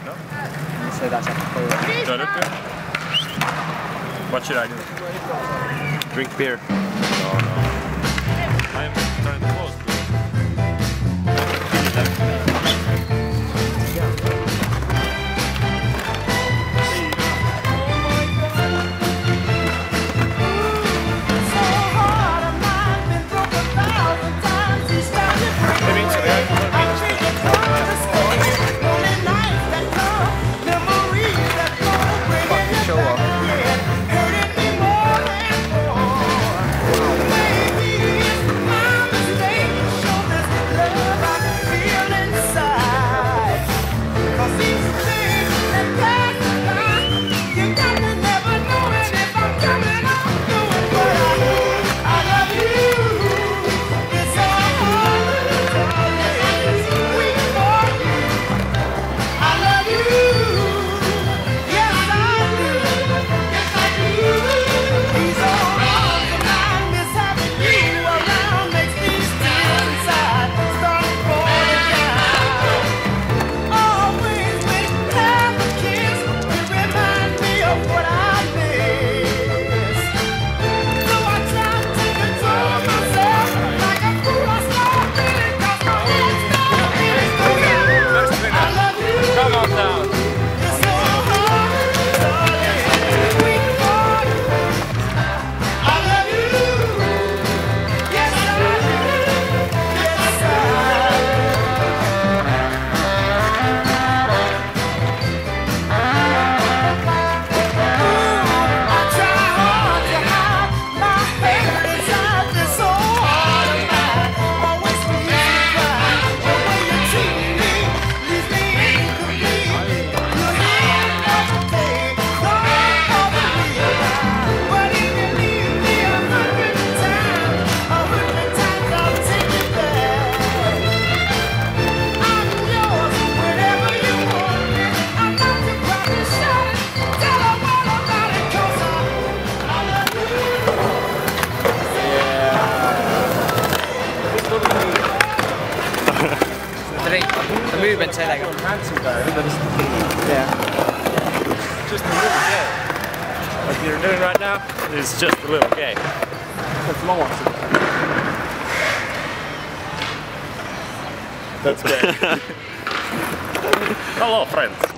No? So that's after. Do I look good? What should I do? Drink beer. No, no. I'm trying to close. The movement's here, like Handsome guy. yeah. Just a little gay. What you're doing right now is just a little gay. That's gay. Hello, friends.